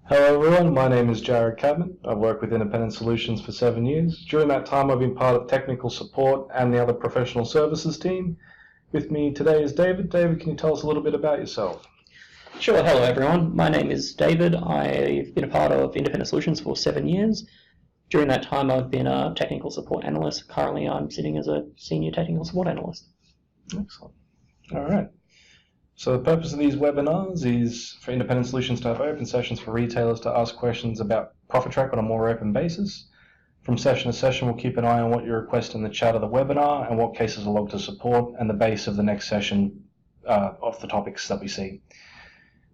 Hello everyone, my name is Jared Cadman. I've worked with Independent Solutions for 7 years. During that time I've been part of technical support and the other professional services team. With me today is David. David, can you tell us a little bit about yourself? Sure, hello everyone. My name is David. I've been a part of Independent Solutions for 7 years. During that time I've been a technical support analyst. Currently I'm sitting as a senior technical support analyst. Excellent. Alright. So the purpose of these webinars is for Independent Solutions to have open sessions for retailers to ask questions about Profit Track on a more open basis. From session to session, we'll keep an eye on what you request in the chat of the webinar and what cases are logged to support and the base of the next session of the topics that we see.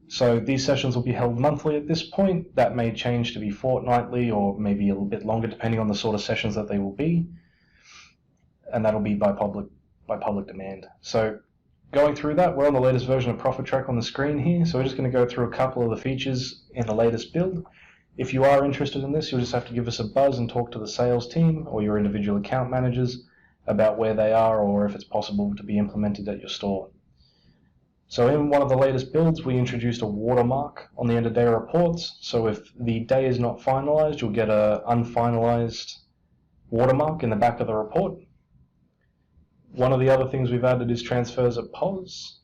So these sessions will be held monthly at this point. That may change to be fortnightly or maybe a little bit longer depending on the sort of sessions that they will be. And that'll be by public demand. So going through that, we're on the latest version of Profit Track on the screen here, so we're just going to go through a couple of the features in the latest build. If you are interested in this, you'll just have to give us a buzz and talk to the sales team or your individual account managers about where they are or if it's possible to be implemented at your store. So in one of the latest builds, we introduced a watermark on the end of day reports. So if the day is not finalized, you'll get an unfinalized watermark in the back of the report. One of the other things we've added is transfers of POS.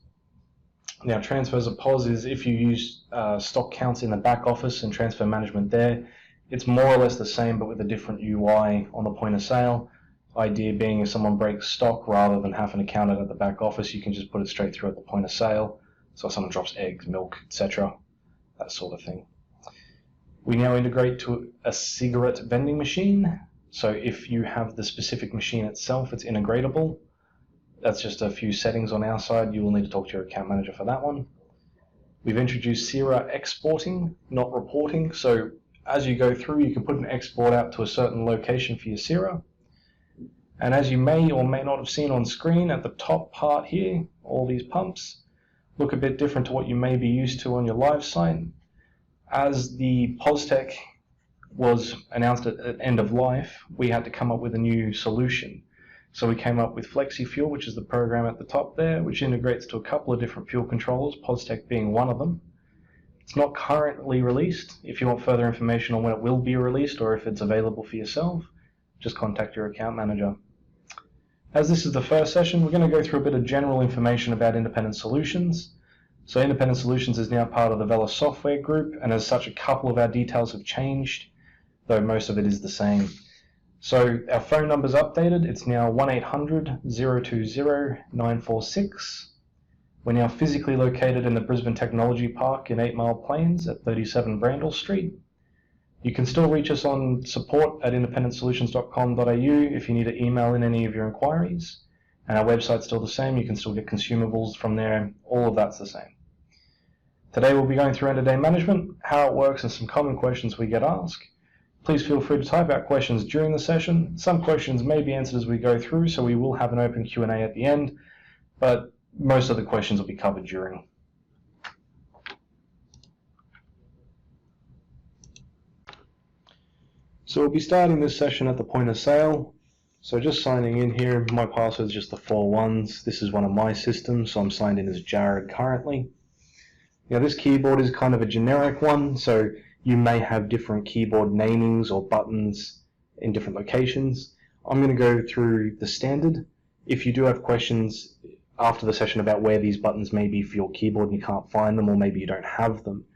Now, transfers of POS is if you use stock counts in the back office and transfer management there. It's more or less the same, but with a different UI on the point of sale. Idea being if someone breaks stock, rather than having to count it at the back office, you can just put it straight through at the point of sale. So if someone drops eggs, milk, etc., that sort of thing. We now integrate to a cigarette vending machine. So if you have the specific machine itself, it's integratable. That's just a few settings on our side. You will need to talk to your account manager for that one. We've introduced SIRA exporting, not reporting. So as you go through, you can put an export out to a certain location for your SIRA. And as you may or may not have seen on screen, at the top part here, all these pumps look a bit different to what you may be used to on your live site. As the POSTEC was announced at end of life, we had to come up with a new solution. So we came up with FlexiFuel, which is the program at the top there, which integrates to a couple of different fuel controllers, POSTEC being one of them. It's not currently released. If you want further information on when it will be released or if it's available for yourself, just contact your account manager. As this is the first session, we're going to go through a bit of general information about Independent Solutions. So Independent Solutions is now part of the Vela Software Group, and as such a couple of our details have changed, though most of it is the same. So our phone number's updated. It's now 1-800-020-946. We're now physically located in the Brisbane Technology Park in 8 Mile Plains at 37 Brandall Street. You can still reach us on support@independentsolutions.com.au if you need to email in any of your inquiries. And our website's still the same. You can still get consumables from there. All of that's the same. Today we'll be going through end-of-day management, how it works, and some common questions we get asked. Please feel free to type out questions during the session. Some questions may be answered as we go through, so we will have an open Q&A at the end, but most of the questions will be covered during. So we'll be starting this session at the point of sale. So just signing in here, my password is just the 4 ones. This is one of my systems, so I'm signed in as Jared currently. Now this keyboard is kind of a generic one, so you may have different keyboard namings or buttons in different locations. I'm going to go through the standard. If you do have questions after the session about where these buttons may be for your keyboard and you can't find them, or maybe you don't have them,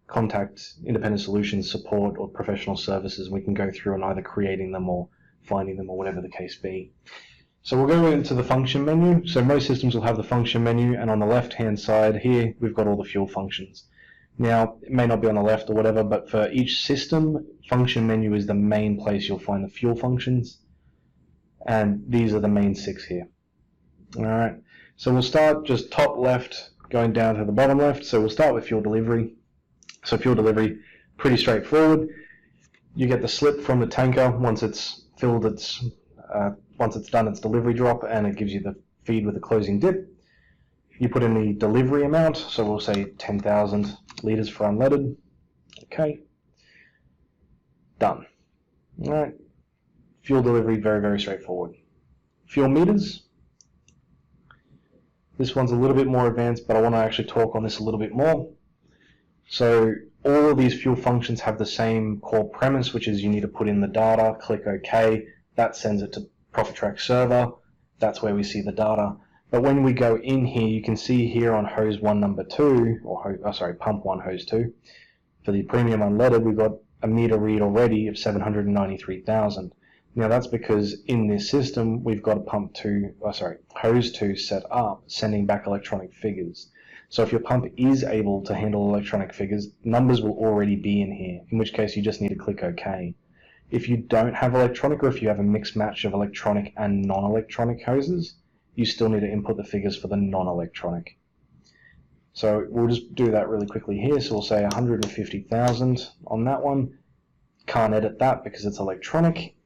contact Independent Solutions support or professional services. We can go through and either creating them or finding them or whatever the case be. So we'll go into the function menu. So most systems will have the function menu, and on the left hand side here we've got all the fuel functions. Now, it may not be on the left or whatever, but for each system, function menu is the main place you'll find the fuel functions. And these are the main 6 here. Alright, so we'll start just top left, going down to the bottom left. So we'll start with fuel delivery. So fuel delivery, pretty straightforward. You get the slip from the tanker once it's filled, once it's done its delivery drop, and it gives you the feed with the closing dip. You put in the delivery amount, so we'll say 10,000 litres for unleaded. Okay. Done. Alright. Fuel delivery, very, very straightforward. Fuel meters. This one's a little bit more advanced, but I want to actually talk on this a little bit more. So all of these fuel functions have the same core premise, which is you need to put in the data, click OK, that sends it to ProfitTrack server, that's where we see the data. But when we go in here, you can see here on hose 1 number 2, or pump 1 hose 2, for the premium unleaded, we've got a meter read already of 793,000. Now that's because in this system we've got a hose 2 set up, sending back electronic figures. So if your pump is able to handle electronic figures, numbers will already be in here, in which case you just need to click OK. If you don't have electronic, or if you have a mixed match of electronic and non-electronic hoses, you still need to input the figures for the non-electronic. So we'll just do that really quickly here. So we'll say 150,000 on that one. Can't edit that because it's electronic.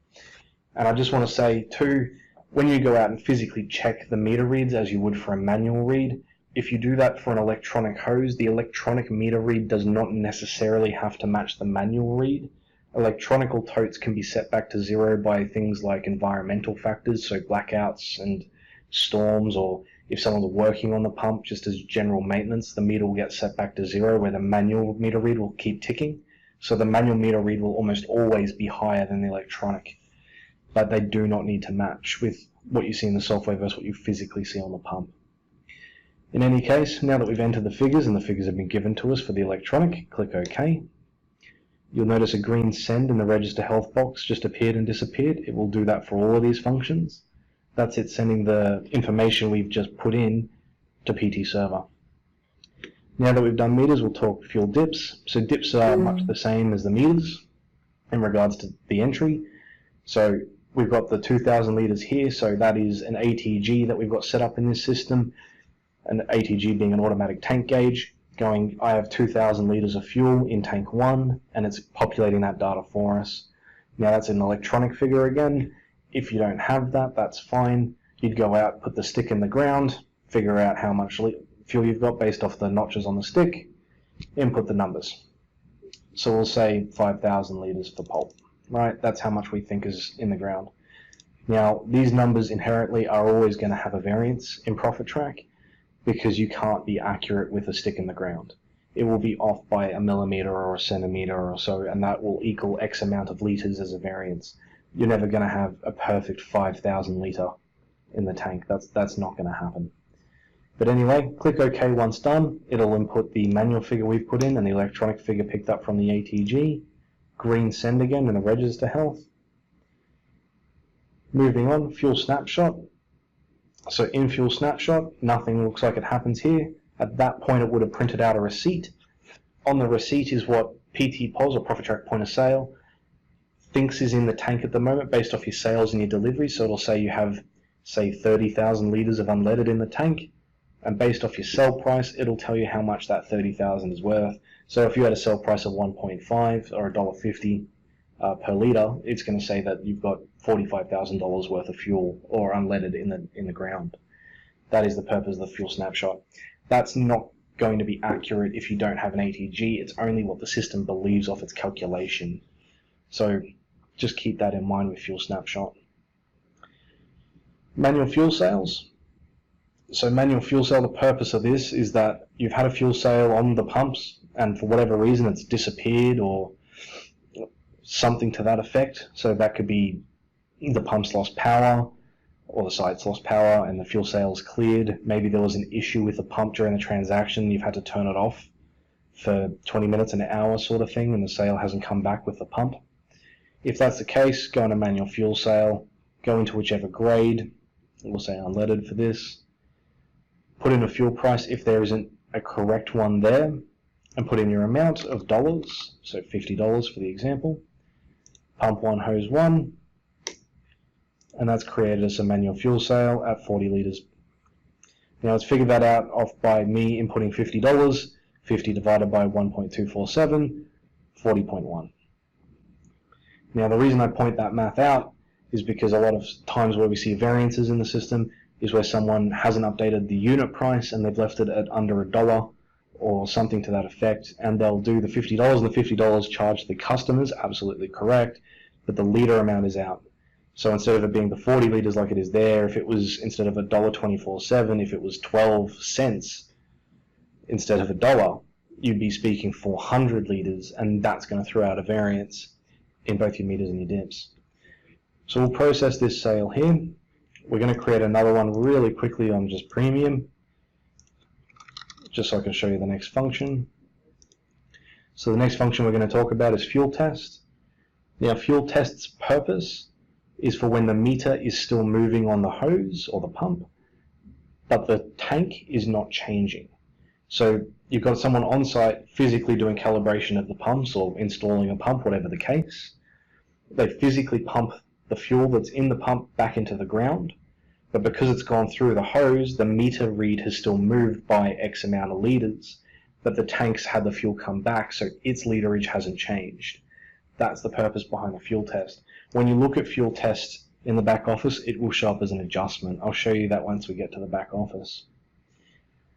And I just want to say too, when you go out and physically check the meter reads as you would for a manual read, if you do that for an electronic hose, the electronic meter read does not necessarily have to match the manual read. Electronical totes can be set back to 0 by things like environmental factors, so blackouts and storms, or if someone's working on the pump just as general maintenance, the meter will get set back to 0, where the manual meter read will keep ticking. So the manual meter read will almost always be higher than the electronic, but they do not need to match with what you see in the software versus what you physically see on the pump. In any case, now that we've entered the figures and the figures have been given to us for the electronic, click OK. You'll notice a green send in the register health box just appeared and disappeared. It will do that for all of these functions. That's it sending the information we've just put in to PT server. Now that we've done meters, we'll talk fuel dips. So dips are much the same as the meters in regards to the entry. So we've got the 2,000 litres here, so that is an ATG that we've got set up in this system. An ATG being an automatic tank gauge, going, I have 2,000 litres of fuel in tank 1, and it's populating that data for us. Now that's an electronic figure again. If you don't have that, that's fine. You'd go out, put the stick in the ground, figure out how much fuel you've got based off the notches on the stick, input the numbers. So we'll say 5,000 litres for pulp, right? That's how much we think is in the ground. Now, these numbers inherently are always going to have a variance in ProfitTrack, because you can't be accurate with a stick in the ground. It will be off by a millimeter or a centimeter or so, and that will equal X amount of litres as a variance. You're never going to have a perfect 5,000 litre in the tank. That's not going to happen. But anyway, click OK once done. It'll input the manual figure we've put in and the electronic figure picked up from the ATG. Green send again in the register health. Moving on, fuel snapshot. So in fuel snapshot, nothing looks like it happens here. At that point, it would have printed out a receipt. On the receipt is what PT POS, or ProfitTrack point of sale, thinks is in the tank at the moment based off your sales and your delivery. So it'll say you have, say, 30,000 litres of unleaded in the tank, and based off your sell price, it'll tell you how much that 30,000 is worth. So if you had a sell price of 1.5 or $1.50 per litre, it's going to say that you've got $45,000 worth of fuel or unleaded in the ground. That is the purpose of the fuel snapshot. That's not going to be accurate if you don't have an ATG. It's only what the system believes off its calculation. So just keep that in mind with fuel snapshot. Manual fuel sales. So manual fuel sale, the purpose of this is that you've had a fuel sale on the pumps, and for whatever reason it's disappeared or something to that effect. So that could be the pump's lost power, or the site's lost power and the fuel sale's cleared. Maybe there was an issue with the pump during the transaction, you've had to turn it off for 20 minutes, an hour sort of thing, and the sale hasn't come back with the pump. If that's the case, go into manual fuel sale, go into whichever grade, we'll say unleaded for this, put in a fuel price if there isn't a correct one there, and put in your amount of dollars, so $50 for the example. Pump 1, hose 1, and that's created as a manual fuel sale at 40 litres. Now let's figure that out off by me inputting $50, 50 divided by 1.247, 40.1. Now the reason I point that math out is because a lot of times where we see variances in the system is where someone hasn't updated the unit price and they've left it at under $1 or something to that effect, and they'll do the $50 and the $50 charged the customers, absolutely correct, but the litre amount is out. So instead of it being the 40 litres like it is there, if it was, instead of $1.24.7, if it was 12 cents instead of $1, you'd be speaking 400 litres, and that's going to throw out a variance in both your meters and your dips. So we'll process this sale here. We're going to create another one really quickly on just premium, just so I can show you the next function. So the next function we're going to talk about is fuel test. Now, fuel test's purpose is for when the meter is still moving on the hose or the pump, but the tank is not changing. So you've got someone on site physically doing calibration of the pumps or installing a pump, whatever the case. They physically pump the fuel that's in the pump back into the ground, but because it's gone through the hose, the meter read has still moved by X amount of litres, but the tank's had the fuel come back, so its literage hasn't changed. That's the purpose behind the fuel test. When you look at fuel test in the back office, it will show up as an adjustment. I'll show you that once we get to the back office.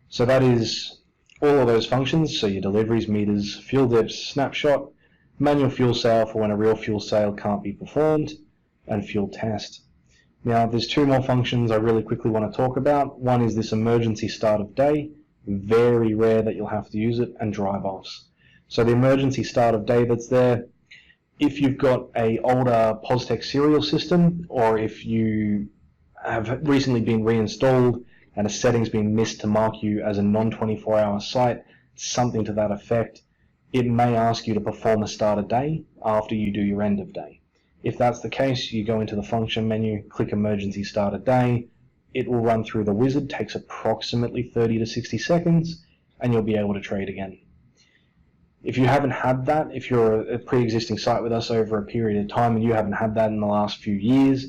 So that is all of those functions, so your deliveries, meters, fuel dips, snapshot, manual fuel sale for when a real fuel sale can't be performed, and fuel test. Now, there's two more functions I really quickly want to talk about. One is this emergency start of day. Very rare that you'll have to use it, and drive-offs. So the emergency start of day that's there, if you've got a older POSTEC serial system, or if you have recently been reinstalled and a setting's been missed to mark you as a non-24-hour site, something to that effect, it may ask you to perform a start of day after you do your end of day. If that's the case, you go into the function menu, click emergency start of day, it will run through the wizard, takes approximately 30 to 60 seconds, and you'll be able to trade again. If you haven't had that, if you're a pre-existing site with us over a period of time and you haven't had that in the last few years,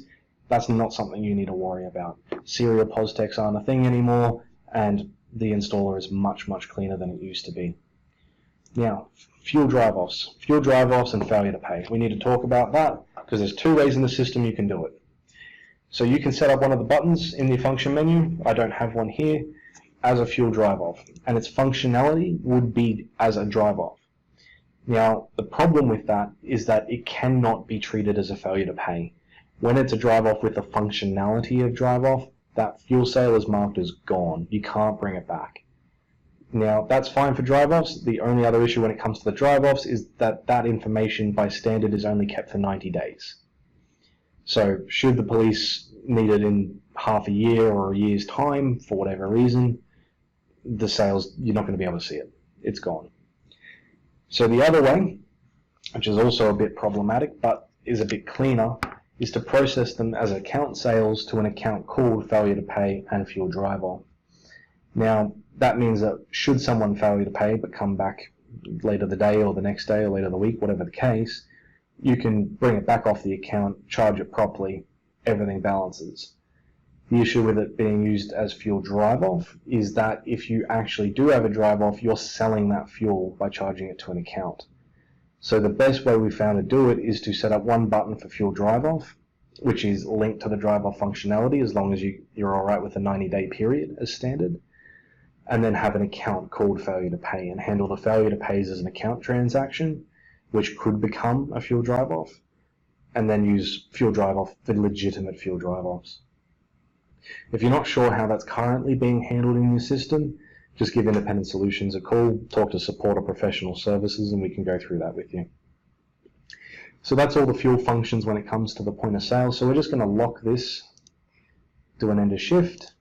that's not something you need to worry about. Serial POSTECs aren't a thing anymore, and the installer is much, much cleaner than it used to be. Now, fuel drive-offs. Fuel drive-offs and failure to pay. We need to talk about that because there's two ways in the system you can do it. So you can set up one of the buttons in the function menu, I don't have one here, as a fuel drive-off, and its functionality would be as a drive-off. Now, the problem with that is that it cannot be treated as a failure to pay. When it's a drive-off with the functionality of drive-off, that fuel sale is marked as gone. You can't bring it back. Now, that's fine for drive-offs. The only other issue when it comes to the drive-offs is that that information by standard is only kept for 90 days. So should the police need it in half a year or a year's time, for whatever reason, the sales, you're not going to be able to see it. It's gone. So the other way, which is also a bit problematic but is a bit cleaner, is to process them as account sales to an account called failure to pay and fuel drive-off. Now, that means that should someone fail to pay but come back later the day or the next day or later the week, whatever the case, you can bring it back off the account, charge it properly, everything balances. The issue with it being used as fuel drive-off is that if you actually do have a drive-off, you're selling that fuel by charging it to an account. So the best way we found to do it is to set up one button for fuel drive-off, which is linked to the drive-off functionality as long as you're all right with the 90-day period as standard, and then have an account called failure to pay and handle the failure to pays as an account transaction, which could become a fuel drive-off, and then use fuel drive-off for legitimate fuel drive-offs. If you're not sure how that's currently being handled in your system, just give Independent Solutions a call, talk to support or professional services, and we can go through that with you. So that's all the fuel functions when it comes to the point of sale. So we're just going to lock this, do an enter shift.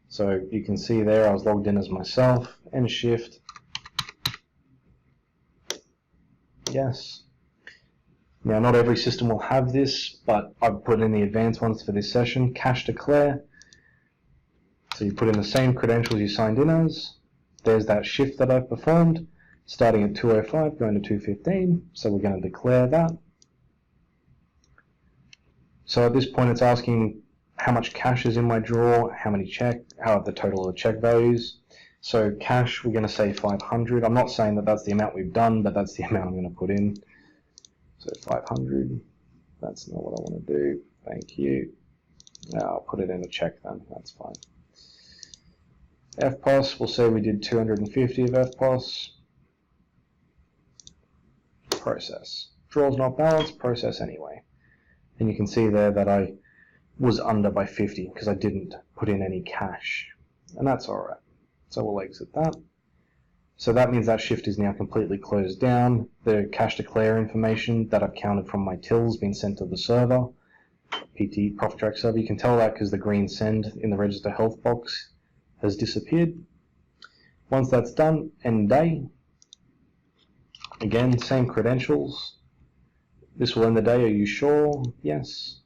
So you can see there I was logged in as myself, enter shift, yes. Now not every system will have this, but I've put in the advanced ones for this session, cache declare. So you put in the same credentials you signed in as. There's that shift that I've performed, starting at 2:05, going to 2:15. So we're going to declare that. So at this point it's asking how much cash is in my drawer, how are the total of the check values. So cash, we're going to say 500. I'm not saying that that's the amount we've done, but that's the amount I'm going to put in. So 500, that's not what I want to do. Thank you. Now I'll put it in a check then, that's fine. FPOS, we'll say we did 250 of FPOS. Process. Draw's not balanced, process anyway. And you can see there that I was under by 50 because I didn't put in any cash. And that's alright. So we'll exit that. So that means that shift is now completely closed down. The cash declare information that I've counted from my tills been sent to the server, PT profit track server. You can tell that because the green send in the register health box has disappeared. Once that's done, end day. Again, same credentials. This will end the day. Are you sure? Yes.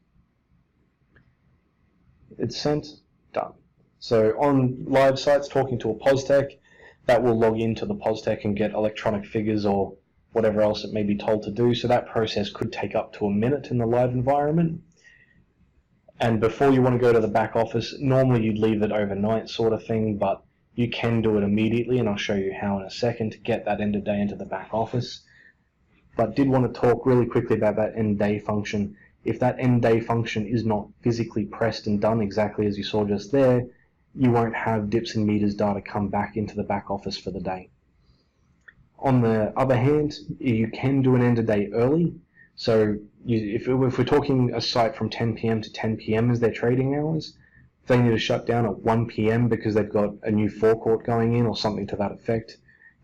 It's sent. Done. So on live sites, talking to a POSTEC, that will log into the POSTEC and get electronic figures or whatever else it may be told to do. So that process could take up to a minute in the live environment. And before you want to go to the back office, normally you'd leave it overnight sort of thing, but you can do it immediately, and I'll show you how in a second to get that end of day into the back office. But did want to talk really quickly about that end day function. If that end day function is not physically pressed and done exactly as you saw just there, you won't have dips and meters data come back into the back office for the day. On the other hand, you can do an end of day early. So if we're talking a site from 10 p.m. to 10 p.m. as their trading hours, if they need to shut down at 1 p.m. because they've got a new forecourt going in or something to that effect,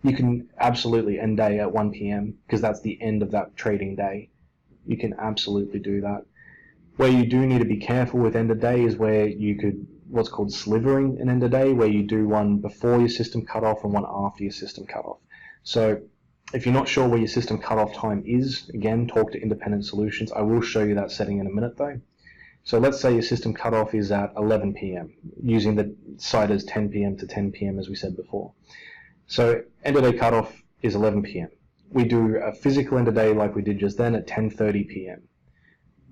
you can absolutely end day at 1 p.m. because that's the end of that trading day. You can absolutely do that. Where you do need to be careful with end of day is where you could, what's called slivering an end of day, where you do one before your system cutoff and one after your system cutoff. So if you're not sure where your system cutoff time is, again, talk to Independent Solutions. I will show you that setting in a minute though. So let's say your system cutoff is at 11 p.m. using the site as 10 p.m. to 10 p.m. as we said before. So end of day cutoff is 11 p.m. We do a physical end of day like we did just then at 10:30 p.m.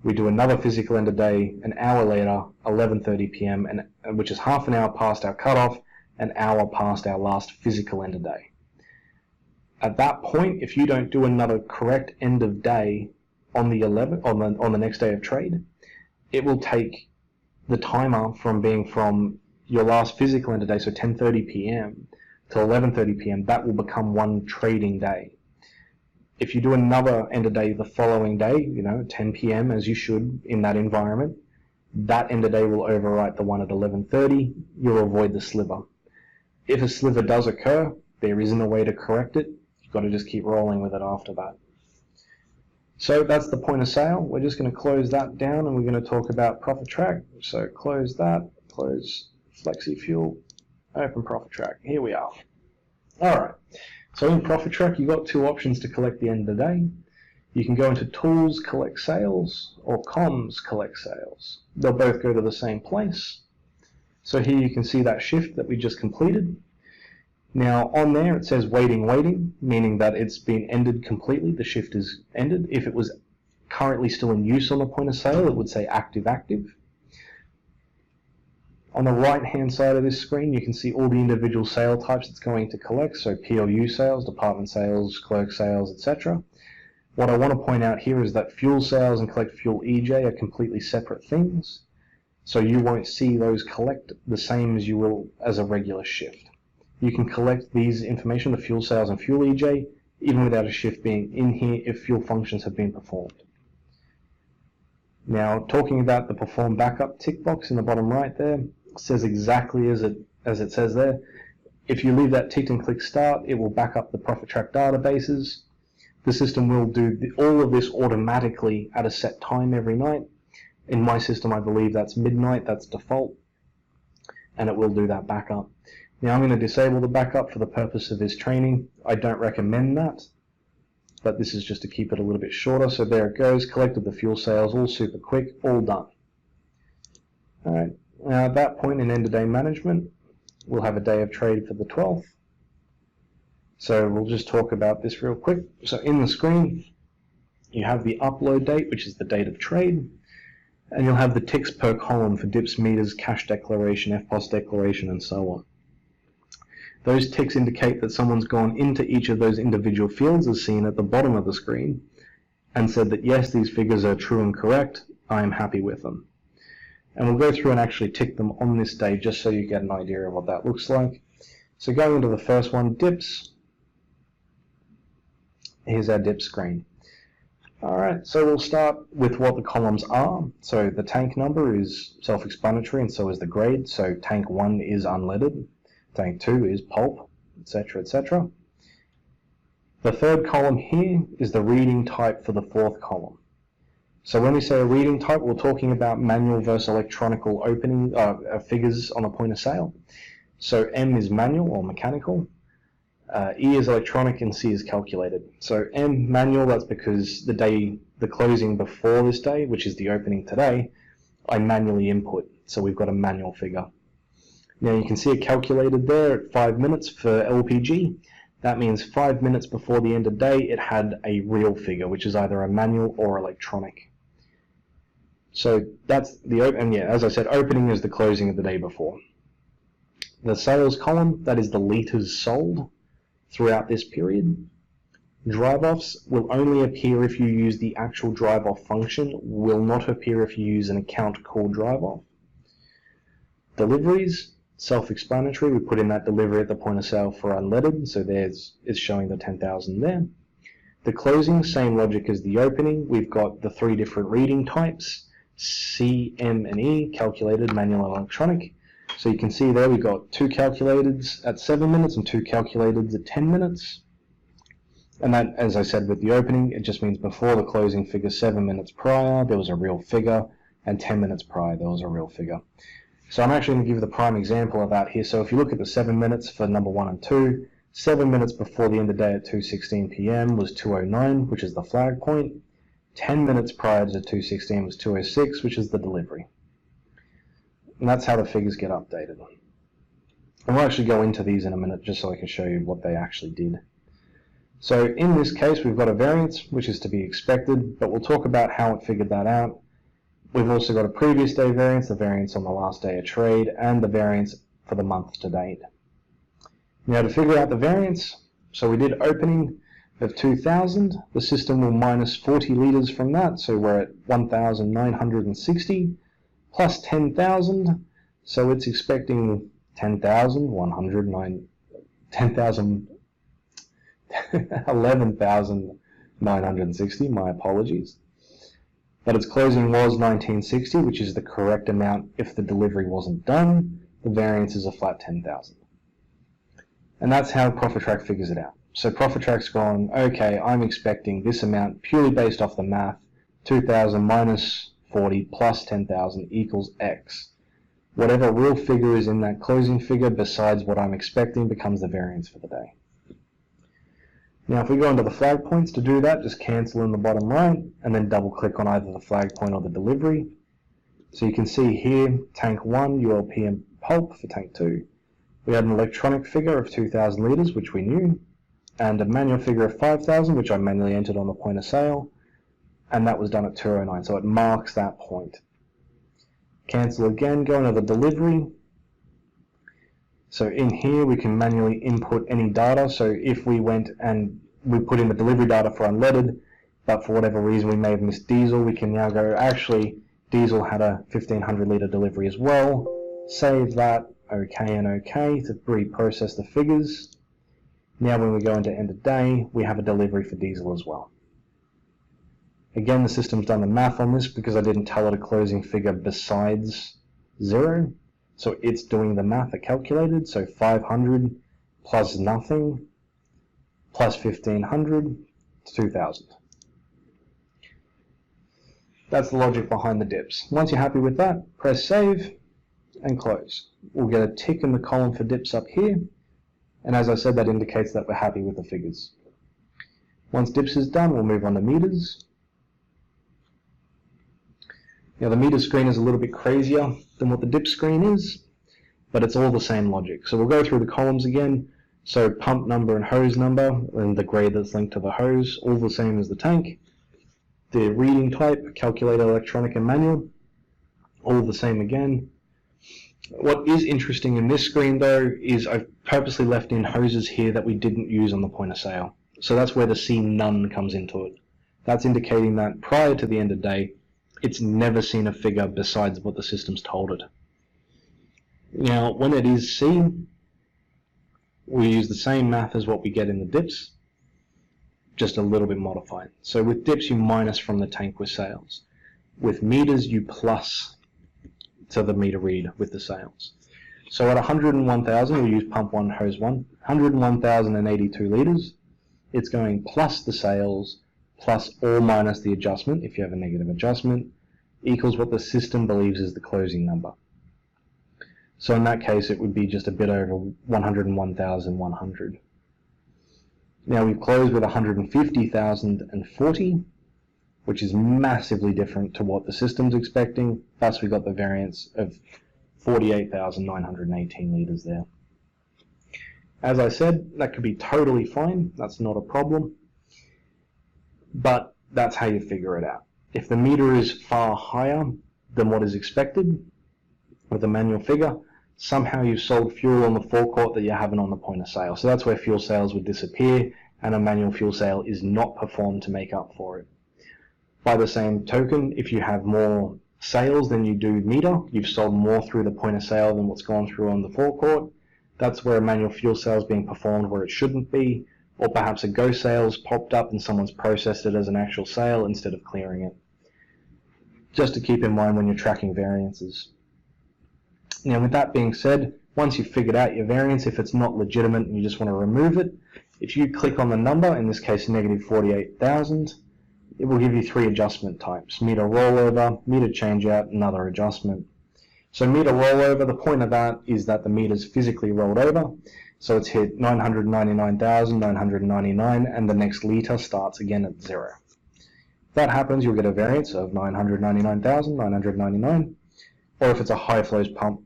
We do another physical end of day an hour later, 11:30 p.m., and which is half an hour past our cutoff, an hour past our last physical end of day. At that point, if you don't do another correct end of day on the 11th, on the next day of trade, it will take the timer from being from your last physical end of day, so 10:30 p.m. to 11:30 p.m. That will become one trading day. If you do another end of day the following day, 10 p.m. as you should in that environment, that end of day will overwrite the one at 11:30. You'll avoid the sliver. If a sliver does occur, there isn't a way to correct it. You've got to just keep rolling with it after that. So that's the point of sale. We're just going to close that down and we're going to talk about profit track. So close that, close Flexi Fuel, open profit track. Here we are. All right. So in profit track, you've got two options to collect the end of the day. You can go into Tools, Collect Sales, or Comms, Collect Sales. They'll both go to the same place. So here you can see that shift that we just completed. Now on there it says waiting, meaning that it's been ended completely. The shift is ended. If it was currently still in use on the point of sale, it would say active. On the right-hand side of this screen, you can see all the individual sale types it's going to collect, so PLU sales, department sales, clerk sales, etc. What I want to point out here is that fuel sales and collect fuel EJ are completely separate things, so you won't see those collect the same as you will as a regular shift. You can collect these information, the fuel sales and fuel EJ, even without a shift being in here if fuel functions have been performed. Now, talking about the perform backup tick box in the bottom right there, says exactly as it says there. If you leave that ticked and click start, it will back up the profit track databases. The system will do all of this automatically at a set time every night. In my system, I believe that's midnight, that's default, and it will do that backup. Now I'm going to disable the backup for the purpose of this training. I don't recommend that, but this is just to keep it a little bit shorter. So there it goes, collected the fuel sales, all super quick, all done. All right. Now at that point in end of day management, we'll have a day of trade for the 12th. So we'll just talk about this real quick. So in the screen, you have the upload date, which is the date of trade, and you'll have the ticks per column for dips, meters, cash declaration, FPOS declaration, and so on. Those ticks indicate that someone's gone into each of those individual fields as seen at the bottom of the screen and said that yes, these figures are true and correct, I am happy with them. And we'll go through and actually tick them on this day just so you get an idea of what that looks like. So going into the first one, dips. Here's our dip screen. Alright, so we'll start with what the columns are. So the tank number is self-explanatory and so is the grade. So tank 1 is unleaded, tank 2 is pulp, etc., etc. The third column here is the reading type for the fourth column. So when we say a reading type, we're talking about manual versus electronical opening figures on a point of sale. So M is manual or mechanical, E is electronic, and C is calculated. So M, manual, that's because the closing before this day, which is the opening today, I manually input. So we've got a manual figure. Now you can see it calculated there at 5 minutes for LPG. That means 5 minutes before the end of day, it had a real figure, which is either a manual or electronic. So that's and yeah, as I said, opening is the closing of the day before. The sales column, that is the litres sold throughout this period. Drive-offs will only appear if you use the actual drive-off function, will not appear if you use an account called drive-off. Deliveries, self-explanatory, we put in that delivery at the point of sale for unleaded, so it's showing the 10,000 there. The closing, same logic as the opening, we've got the 3 different reading types, C, M, and E, calculated, manual, and electronic. So you can see there we've got 2 calculateds at 7 minutes and 2 calculateds at 10 minutes. And that, as I said with the opening, it just means before the closing figure 7 minutes prior, there was a real figure, and 10 minutes prior, there was a real figure. So I'm actually going to give you the prime example of that here. So if you look at the 7 minutes for number 1 and 2, 7 minutes before the end of the day at 2:16 p.m. was 2:09, which is the flag point. 10 minutes prior to 2:16 was 2:06, which is the delivery. And that's how the figures get updated. And we'll actually go into these in a minute just so I can show you what they actually did. So in this case, we've got a variance, which is to be expected, but we'll talk about how it figured that out. We've also got a previous day variance, the variance on the last day of trade, and the variance for the month to date. Now to figure out the variance, so we did opening of 2,000. The system will minus 40 litres from that, so we're at 1,960 plus 10,000. So it's expecting 11,960, my apologies. But its closing was 1960, which is the correct amount if the delivery wasn't done. The variance is a flat 10,000. And that's how ProfitTrack figures it out. So ProfitTrack's gone, okay, I'm expecting this amount purely based off the math, 2,000 minus 40 plus 10,000 equals X. Whatever real figure is in that closing figure besides what I'm expecting becomes the variance for the day. Now if we go into the flag points to do that, just cancel in the bottom right and then double click on either the flag point or the delivery. So you can see here, tank 1, ULP and pulp for tank 2. We had an electronic figure of 2,000 litres, which we knew, and a manual figure of 5,000, which I manually entered on the point of sale, and that was done at 2:09, so it marks that point. Cancel again, go into the delivery. So in here we can manually input any data, so if we went and we put in the delivery data for unleaded, but for whatever reason we may have missed diesel, we can now go, actually, diesel had a 1,500 litre delivery as well, save that, OK and OK to reprocess the figures. Now when we go into end of day, we have a delivery for diesel as well. Again, the system's done the math on this because I didn't tell it a closing figure besides 0. So it's doing the math it calculated, so 500 plus nothing plus 1,500 is 2,000. That's the logic behind the dips. Once you're happy with that, press save and close. We'll get a tick in the column for dips up here, and as I said, that indicates that we're happy with the figures. Once dips is done, we'll move on to meters. Now the meter screen is a little bit crazier than what the dip screen is, but it's all the same logic. So we'll go through the columns again. So pump number and hose number, and the grade that's linked to the hose, all the same as the tank. The reading type, calculator, electronic, and manual, all the same again. What is interesting in this screen though is I've purposely left in hoses here that we didn't use on the point of sale. So that's where the C none comes into it. That's indicating that prior to the end of day, it's never seen a figure besides what the system's told it. Now, when it is C, we use the same math as what we get in the dips, just a little bit modified. So with dips, you minus from the tank with sales. With meters, you plus to the meter read with the sales. So at 101,000, we use pump 1, hose 1, 101,082 litres. it's going plus the sales plus or minus the adjustment, if you have a negative adjustment, equals what the system believes is the closing number. So in that case, it would be just a bit over 101,100. Now we've closed with 150,040, which is massively different to what the system's expecting. Thus, we got the variance of 48,918 litres there. As I said, that could be totally fine. That's not a problem. But that's how you figure it out. If the meter is far higher than what is expected with a manual figure, somehow you've sold fuel on the forecourt that you haven't on the point of sale. So that's where fuel sales would disappear, and a manual fuel sale is not performed to make up for it. By the same token, if you have more sales than you do meter, you've sold more through the point of sale than what's gone through on the forecourt. That's where a manual fuel sale is being performed where it shouldn't be, or perhaps a go sale's popped up and someone's processed it as an actual sale instead of clearing it. Just to keep in mind when you're tracking variances. Now with that being said, once you've figured out your variance, if it's not legitimate and you just want to remove it, if you click on the number, in this case negative 48,000, it will give you three adjustment types: meter rollover, meter changeout, and other adjustment. So meter rollover, the point of that is that the meter's physically rolled over, so it's hit 999,999 and the next litre starts again at 0. If that happens, you'll get a variance of 999,999, or if it's a high flow pump,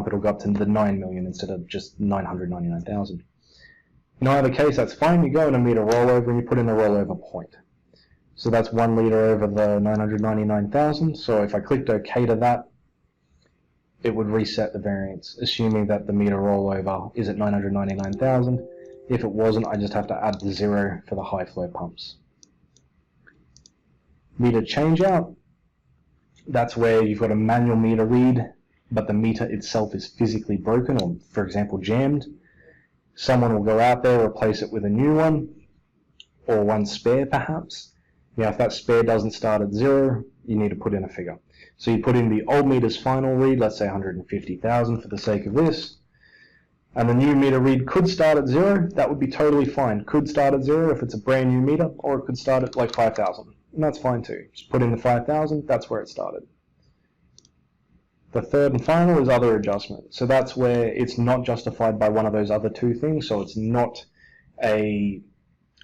it'll go up to the 9 million instead of just 999,000. In either case, that's fine. You go in a meter rollover and you put in a rollover point. So that's 1 litre over the 999,000. So if I clicked OK to that, it would reset the variance, assuming that the meter rollover is at 999,000. If it wasn't, I just have to add the 0 for the high flow pumps. Meter changeout, that's where you've got a manual meter read, but the meter itself is physically broken or, for example, jammed. Someone will go out there, replace it with a new one, or one spare perhaps. Now, if that spare doesn't start at 0, you need to put in a figure. So you put in the old meter's final read, let's say 150,000 for the sake of this, and the new meter read could start at 0. That would be totally fine. Could start at 0 if it's a brand new meter, or it could start at like 5,000. And that's fine too. Just put in the 5,000, that's where it started. The third and final is other adjustment. So that's where it's not justified by one of those other two things. So it's not a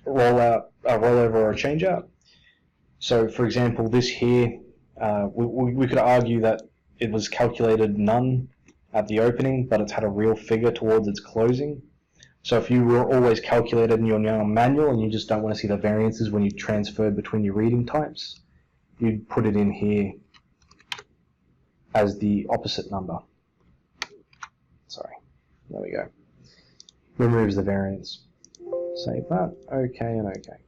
rollover or a changeout. So for example, this here, we could argue that it was calculated none at the opening, but it's had a real figure towards its closing. So if you were always calculated and you're now manual and you just don't want to see the variances when you transfer between your reading types, you'd put it in here as the opposite number. Sorry, there we go. Removes the variance. Save that, OK and OK.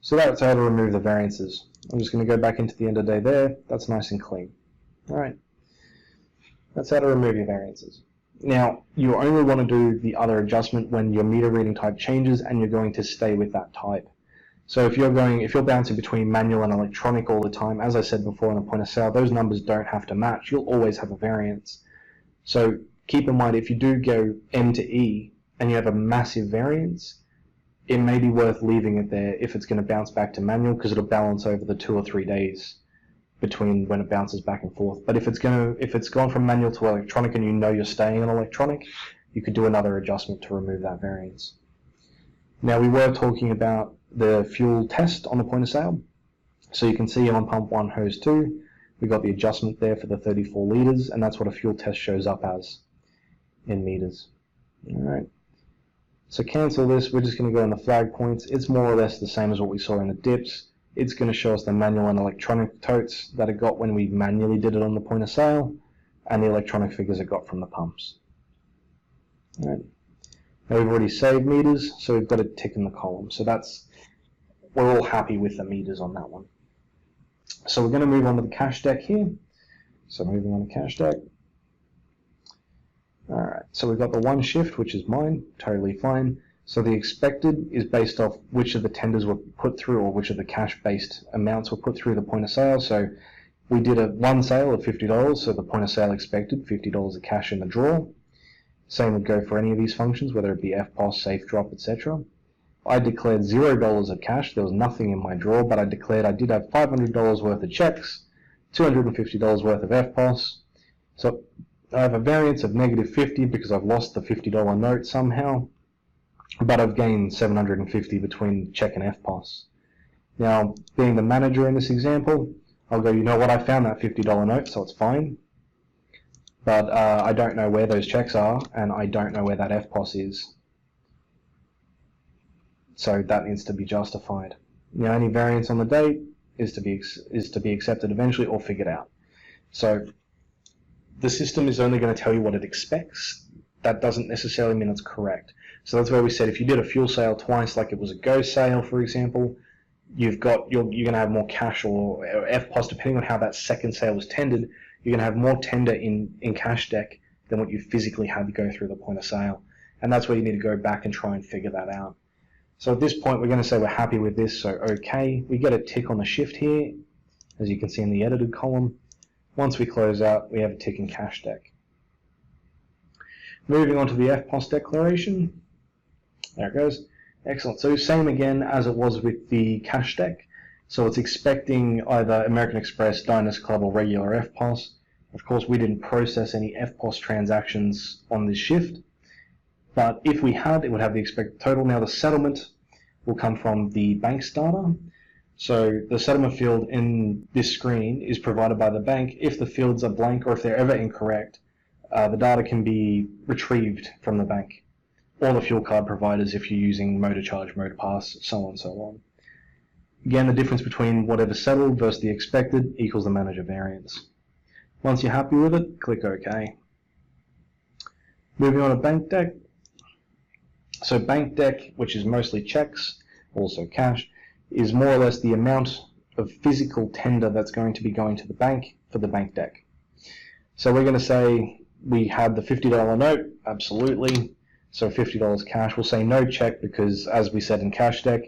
So that's how to remove the variances. I'm just going to go back into the end of day there. That's nice and clean. All right. That's how to remove your variances. Now, you only want to do the other adjustment when your meter reading type changes and you're going to stay with that type. So if you're bouncing between manual and electronic all the time, as I said before on the point of sale, those numbers don't have to match. You'll always have a variance. So keep in mind, if you do go M to E and you have a massive variance, it may be worth leaving it there if it's going to bounce back to manual, because it'll balance over the 2 or 3 days between when it bounces back and forth. But if it's gone from manual to electronic and you know you're staying on electronic, you could do another adjustment to remove that variance. Now, we were talking about the fuel test on the point of sale. So you can see on pump 1, hose 2, we got the adjustment there for the 34 litres, and that's what a fuel test shows up as in meters. All right. So cancel this. We're just going to go in the flag points. It's more or less the same as what we saw in the dips. It's going to show us the manual and electronic totes that it got when we manually did it on the point of sale, and the electronic figures it got from the pumps. All right. Now we've already saved meters, so we've got a tick in the column. So we're all happy with the meters on that one. So we're going to move on to the cash deck here. So moving on to cash deck. All right, so we've got the one shift, which is mine, totally fine. So the expected is based off which of the tenders were put through, or which of the cash-based amounts were put through the point of sale. So we did one sale of $50, so the point of sale expected $50 of cash in the draw. Same would go for any of these functions, whether it be FPOS, safe drop, etc. I declared $0 of cash. There was nothing in my drawer, but I declared I did have $500 worth of checks, $250 worth of FPOS. So I have a variance of -50 because I've lost the $50 note somehow, but I've gained $750 between check and FPOS. Now, being the manager in this example, I'll go, you know what, I found that $50 note, so it's fine. But I don't know where those checks are, and I don't know where that FPOS is. So that needs to be justified. The only variance on the date is to be accepted eventually or figured out. So the system is only going to tell you what it expects. That doesn't necessarily mean it's correct. So that's where we said if you did a fuel sale twice, like it was a go sale, for example, you're going to have more cash or FPOS, depending on how that second sale was tendered. You're going to have more tender in cash deck than what you physically had to go through the point of sale. And that's where you need to go back and try and figure that out. So at this point, we're going to say we're happy with this, so OK. We get a tick on the shift here, as you can see in the edited column. Once we close out, we have a tick in cash deck. Moving on to the FPOS declaration. There it goes. Excellent. So same again as it was with the cash deck. So it's expecting either American Express, Diners Club, or regular FPOS. Of course, we didn't process any FPOS transactions on this shift. But if we had, it would have the expected total. Now the settlement will come from the bank's data. So the settlement field in this screen is provided by the bank. If the fields are blank or if they're ever incorrect, the data can be retrieved from the bank or the fuel card providers if you're using Motor Charge, Motor Pass, so on and so on. Again, the difference between whatever settled versus the expected equals the manager variance. Once you're happy with it, click OK. Moving on to bank deck. So bank deck, which is mostly checks, also cash, is more or less the amount of physical tender that's going to be going to the bank for the bank deck. So we're going to say we had the $50 note, absolutely. So $50 cash. We'll say no check because, as we said in cash deck,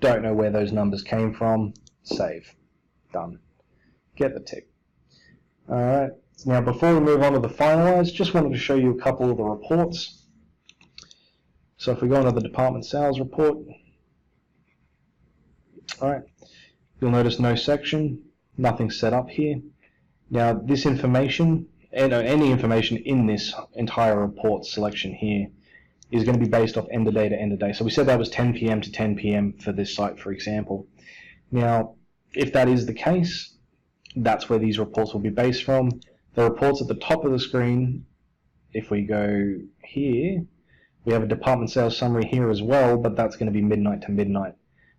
don't know where those numbers came from. Save. Done. Get the tick. Alright, now before we move on to the finalize, just wanted to show you a couple of the reports. So if we go into the department sales report, alright, you'll notice no section, nothing set up here. Now this information, and any information in this entire report selection here, is going to be based off end of day to end of day. So we said that was 10 PM to 10 PM for this site, for example. Now, if that is the case, that's where these reports will be based from. The reports at the top of the screen, if we go here, we have a department sales summary here as well, but that's going to be midnight to midnight.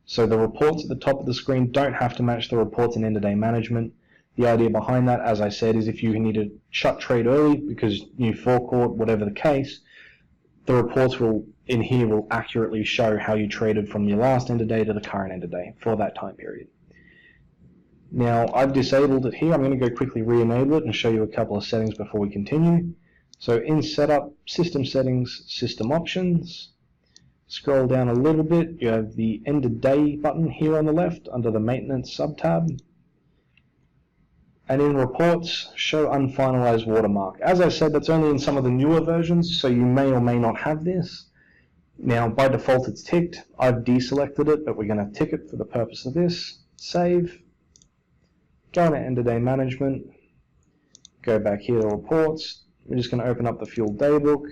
So the reports at the top of the screen don't have to match the reports in end of day management. The idea behind that, as I said, is if you need to shut trade early because new forecourt, whatever the case, the reports in here will accurately show how you traded from your last end of day to the current end of day for that time period. Now, I've disabled it here. I'm going to go quickly re-enable it and show you a couple of settings before we continue. So in Setup, System Settings, System Options. Scroll down a little bit. You have the End of Day button here on the left under the Maintenance sub-tab. And in Reports, Show Unfinalized Watermark. As I said, that's only in some of the newer versions, so you may or may not have this. Now, by default, it's ticked. I've deselected it, but we're going to tick it for the purpose of this. Save. Go into End of Day Management. Go back here to Reports. We're just going to open up the Fuel Daybook.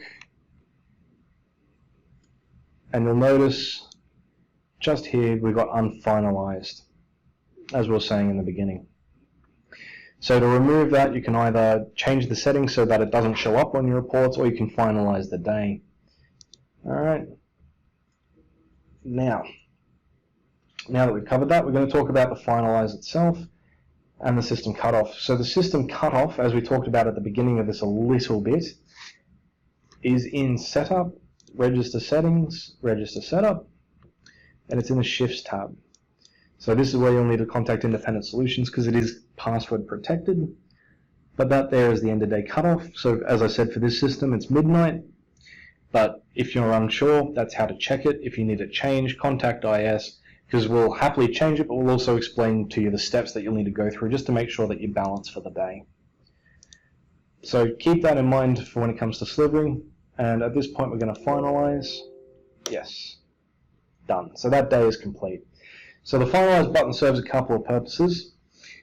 And you'll notice just here we've got Unfinalized, as we were saying in the beginning. So to remove that, you can either change the settings so that it doesn't show up on your reports, or you can finalize the day. Alright. Now that we've covered that, we're going to talk about the finalize itself and the system cutoff. So the system cutoff, as we talked about at the beginning of this a little bit, is in Setup, Register Settings, Register Setup, and it's in the Shifts tab. So this is where you'll need to contact Independent Solutions because it is password protected. But that there is the end of day cutoff. So as I said, for this system, it's midnight. But if you're unsure, that's how to check it. If you need it changed, contact IS, because we'll happily change it, but we'll also explain to you the steps that you'll need to go through just to make sure that you balance for the day. So keep that in mind for when it comes to slivering. And at this point, we're going to finalize. Yes. done. So that day is complete. So the finalize button serves a couple of purposes.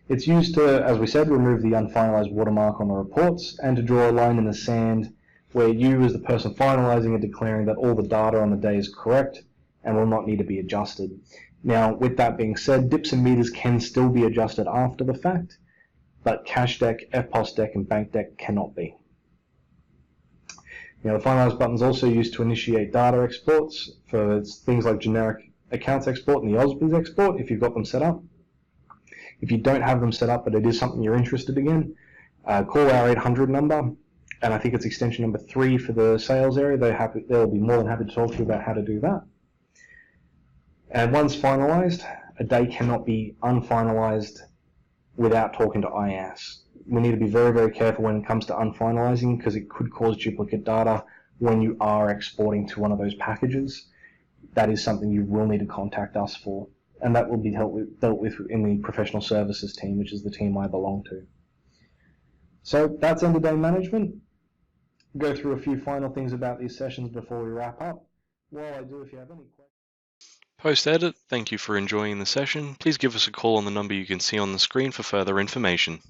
It's used to, as we said, remove the unfinalized watermark on the reports and to draw a line in the sand where you, as the person finalizing, are declaring that all the data on the day is correct and will not need to be adjusted. Now, with that being said, dips and meters can still be adjusted after the fact, but cash deck, FPOS deck, and bank deck cannot be. Now, the finalize button is also used to initiate data exports for things like generic accounts export and the OSBIS export if you've got them set up. If you don't have them set up, but it is something you're interested in, call our 800 number, and I think it's extension number 3 for the sales area. They'll be more than happy to talk to you about how to do that. And once finalized, a day cannot be unfinalized without talking to IAS. We need to be very, very careful when it comes to unfinalizing because it could cause duplicate data when you are exporting to one of those packages. That is something you will need to contact us for, and that will be dealt with in the professional services team, which is the team I belong to. So that's end of day management. Go through a few final things about these sessions before we wrap up. While I do, if you have any questions. Post-edit, thank you for enjoying the session. Please give us a call on the number you can see on the screen for further information.